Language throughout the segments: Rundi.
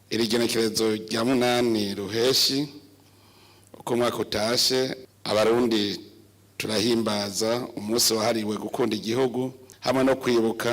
iri genekerezo rya 8 ruheshi uko mwaka utashe abarundi turahimbaza umunsi wahariwe gukunda igihugu hamwe no kwibuka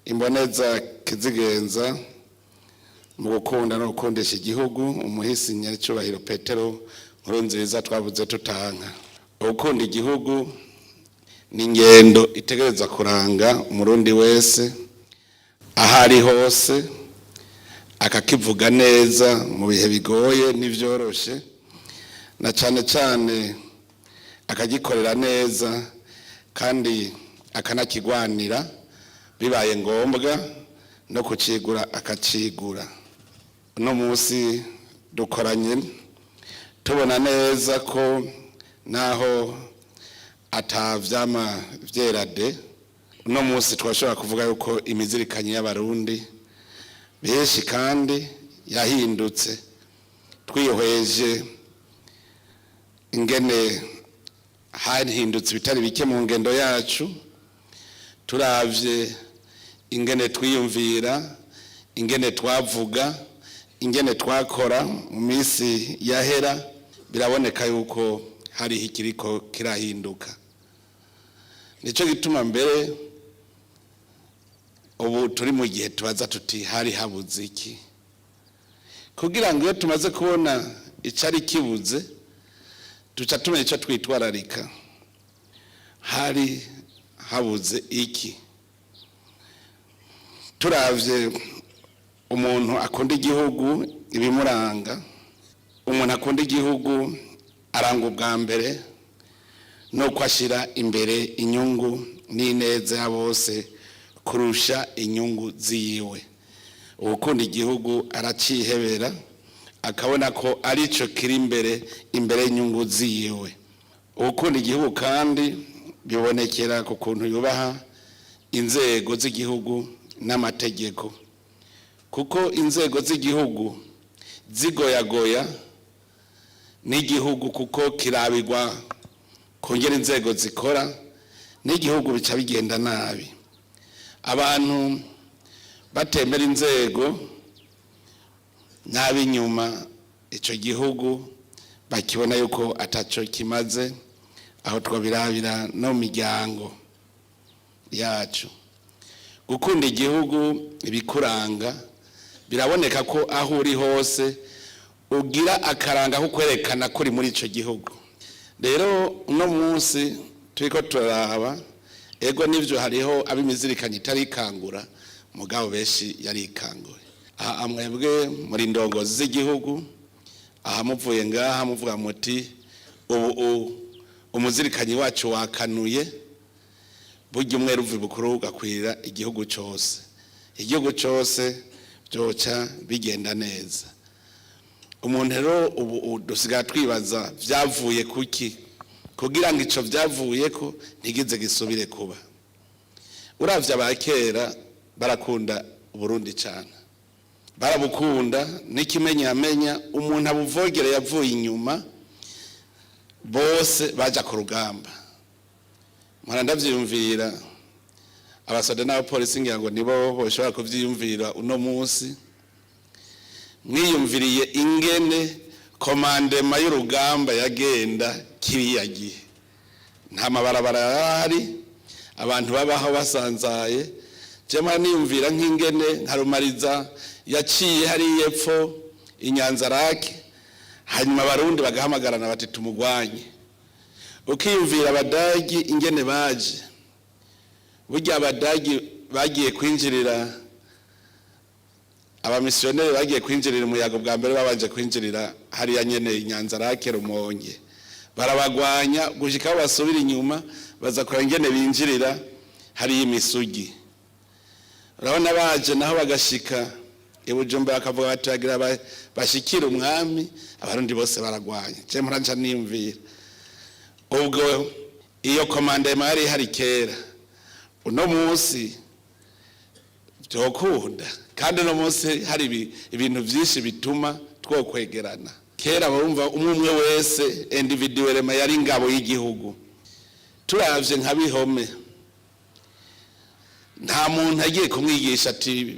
imboneza kizigenza mu gukunda no gukundisha igihugu umuhisi nyaricubahiro Petero Nkurunziza twavuze tutanka. Gukunda igihugu ni ingendo itegereza kuranga umurundi wese ahari hose akakivuga neza mu bihe bigoye n'ivyoroshe na cane cane akagikorera neza kandi akanakigwanira bibaye ngombwa no kucigura akacigura. Uno munsi dukoranye tubona neza ko naho atavyama vyerade uno munsi twashobora kuvuga yuko imizirikanye y'abarundi benshi kandi yahindutse twihweje ingene hahindutse bitari bike mu ngendo yacu turavye ingene twiyumvira ingene twavuga ingene twakora mu minsi yahera biraboneka yuko hari ikiriko kirahinduka. Nico gituma mbere ubu turi mu gihe tubaza tuti hari habuze iki kugira ngo iyo tumaze kubona icari kibuze tuca tumenya ico twitwararika. Hari habuze iki? Turavye umuntu akunda igihugu ibimuranga, umuntu akunda igihugu aranga ubwa mbere no kwashira imbere inyungu n'ineza ya bose kurusha inyungu ziwe. Ukunda igihugu aracihebera akabona ko arico kiri imbere inyungu ziwe. Ukunda igihugu kandi bibonekera ku kuntu yubaha inzego z'igihugu n'amategeko, kuko inzego z'igihugu zigoyagoya n'igihugu kuko kirabirwa kongera inzego zikora n'igihugu bica bigenda nabi. Abantu batemera inzego nabi nyuma ico gihugu bakibona yuko ataco kimaze, aho twabirabira no miryango yacu. Gukunda igihugu ibikuranga biraboneka ko aho uri hose ugira akaranga ko kwerekana kuri muri ico gihugu. Rero uno munsi turiko turaraba ego nivyo hariho abimizirikanye itarikangura mugabo beshi yarikanguye. Aha amwebwe muri ndongozi z'igihugu aha muvuye ngaha muvuga muti ubu umuzirikanyi wacu wakanuye burya umwe ruvi bukuru ugakwira igihugu cyose. Igihugu cyose byoca bigenda neza. Umuntu rero ubu dusigaye twibaza vyavuye kuki kugira ngo ico vyavuye ko ntigize gisubire kuba. Uravye abakera barakunda Burundi cyane, barabukunda n'ikimenyamenya umuntu abuvogere yavuye inyuma bose baja ku rugamba. Mwana ndavyiyumvira abasoda n'abapolisi ngira ngo nibo boshobora kuvyiyumvira uno munsi. Mwiyumviriye ingene komandema y'urugamba yagenda kiriya gihe, nta mabarabara yari, abantu babaho basanzaye. Jema niyumvira nk'ingene nkarumariza yaciye hari yepfo inyanzarake hanyuma abarundi bagahamagarana bati tumugwanye. Ukiyumvira abadagi ingene baje, burya abadagi bagiye kwinjirira abamisiyoneri bagiye kwinjirira umuyago bwa mbere babanje kwinjirira hariya nyene inyanzarake Rumonge, barabagwanya gushika basubira inyuma baza kora ingene binjirira hari imisugi. Urabona baje naho bagashika ibujumba bakavuga batagira bashikira umwami abarundi bose baragwanya. Je muranja niyumvira ubwo iyo komandema yari hari kera uno munsi byokunda kandi no munsi hari ibintu byinshi bituma twokwegerana. Kera barumva umwe wese individuellement yari ingabo y'igihugu. Turavye nka Bihome nta muntu agiye kumwigisha ati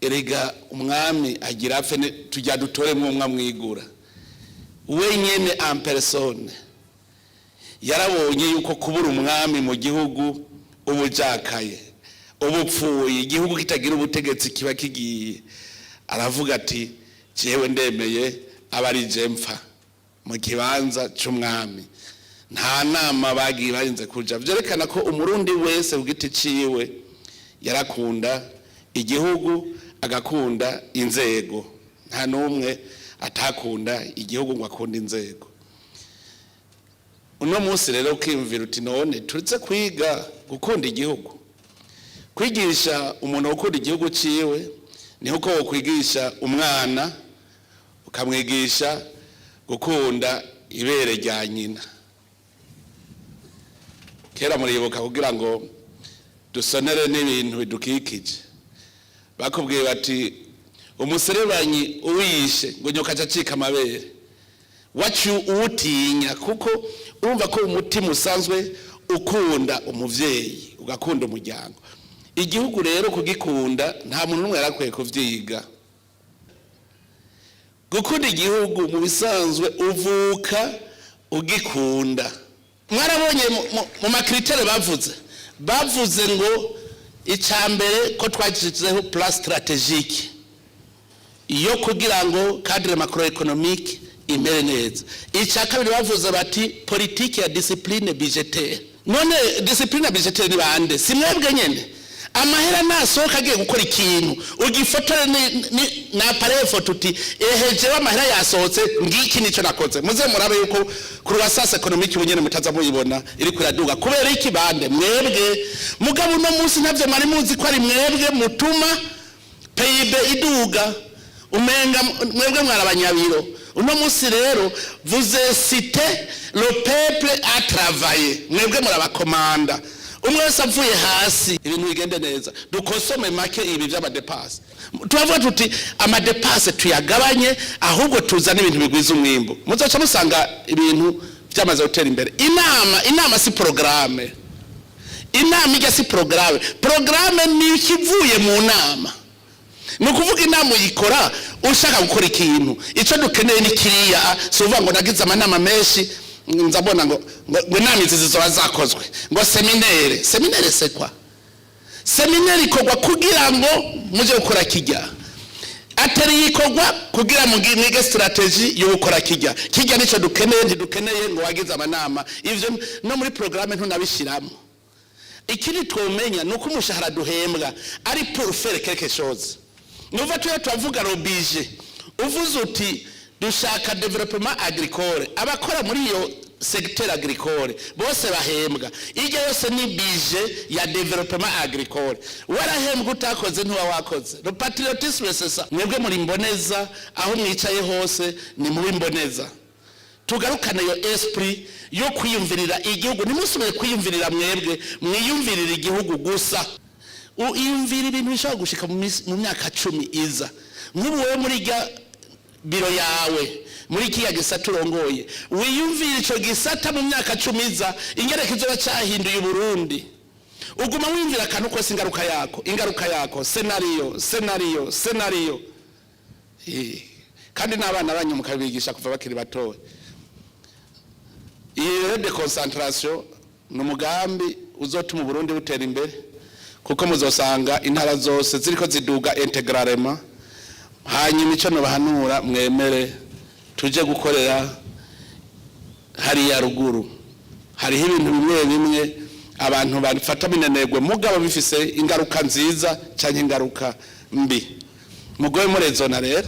erega umwami agira apfe tujya dutoremwo umwamwigura wenyene en personne yarabonye yuko kubura umwami mu gihugu ubujakaye ubupfuye igihugu kitagira ubutegetsi kiba kigiye aravuga ati jewe ndemeye abari jempfa mu kibanza c'umwami nta nama bagiye barinze kuja vyerekana ko umurundi wese ugiti ciwe yarakunda igihugu agakunda inzego nta numwe atakunda igihugu ngo akunda inzego uno munsi rero ukimvira uti none turitse kwiga gukunda igihugu kwigisha umuntu gukunda igihugu ciwe niho ko wokwigisha umwana ukamwigisha gukunda ibere rya nyina kera muribuka kugira ngo dusonere n'ibintu bidukikije bakubwiye bati umuserebanyi uwishe ngo nyoka acika amabere wacu uwutinya kuko urumva ko umutima usanzwe ukunda umuvyeyi ugakunda umuryango igihugu rero kugikunda nta muntu n'umwe yarakwiye kuvyiga gukunda igihugu mu bisanzwe uvuka ugikunda mwarabonye mu makritere bavuze ngo icambere ko twagizeho plan stratégique iyo kugira ngo cadre macroéconomique imere neza icya kabiri bavuze bati politique ya discipline budgétaire none discipline budgétaire ni bande simwebwe nyene amahera nasohoka agiye gukora ikintu ugifotore na appareil photo uti eheje amahera yasohotse ngiki nico nakoze muze murabe yuko ku ruwasase economique ubunyene mutaza muyibona iri kuraduga kubera iki bande mwebwe mugabo no munsi ntavyo mari muzi ko ari mwebwe mutuma PIB iduga umenga mwebwe mwarabanyabiro uno munsi rero vous incitez le peuple à travailler mwebwe murabakomanda umwe wese avuye hasi ibintu bigende neza dukosome make ibi by'amadepase tubavuga tuti amadepase tuyagabanye ahubwo tuzana ibintu bigwiza umwimbo muzaca musanga ibintu byamaze gutera imbere inama si programme inama ijya si programme ni ikivuye mu nama nukuvuga inama uyikora ushaka gukora ikintu ico dukeneye ni kiriya suvuga ngo nagize amanama menshi nzabona ngo inama izi zizoba zakozwe ngo seminaire c'est quoi seminaire ikogwa kugira ngo muje gukora kijya atari ikogwa kugira mwige strategy yo gukora kijya nico dukeneye ngo wagize amanama ivyo no muri programme ntunabishiramo ikindi twomenya nuko umushahara duhembwa ari pour faire quelque chose nuva tuvuga robije uvuze uti dushaka développement agricole abakora muri iyo secteur agricole bose bahembwa ijya yose ni budget ya développement agricole warahembwa utakoze ntuwa wakoze le patriotisme c'est ça mwebwe muri mboneza aho mwicaye hose ni muri mboneza tugarukana yo esprit yo kwiyumvirira igihugu nimusubire kwiyumvirira mwebwe mwiyumvirira igihugu gusa uyumvira ibintu bishobora gushika mu myaka 10 iza nk'ubu wewe muri biro yawe muri kiya gisata urongoye wiyumvira ico gisata mu myaka 10 iza ingereka izoba cyahinduye Burundi uguma wiyumvira kantu ko ingaruka yako scenario kandi n'abana banyu mukabigisha kuva bakiri batowe iyo de concentration n'umugambi uzotuma Burundi butera imbere kuko muzosanga intara zose ziriko ziduga integralement hanyuma ico no bahanura mwemere tuje gukorera hari ya ruguru hari ibintu bimwe abantu bafata minenegwe mugabo bifise ingaruka nziza cyane ingaruka mbi mugoye murezona rero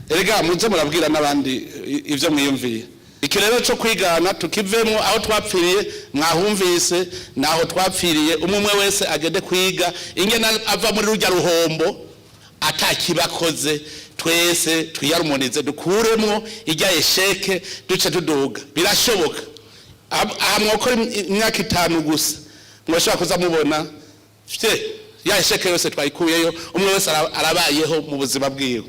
erega muze murabwira nabandi ivyo mwiyumviye iki rero cyo kwigana tukivemo aho twapfiriye mwahumvise naho twapfiriye umwe wese agende kwiga ingena ava muri rujya ruhombo atakibakoze twese twiyarumonize dukuremo ijya esheke duce tuduga birashoboka mwokora imyaka 5 gusa mwashaka kuza mubona ya esheke yose twayikuyeyo umwe wese arabayeho mu buzima bwiwe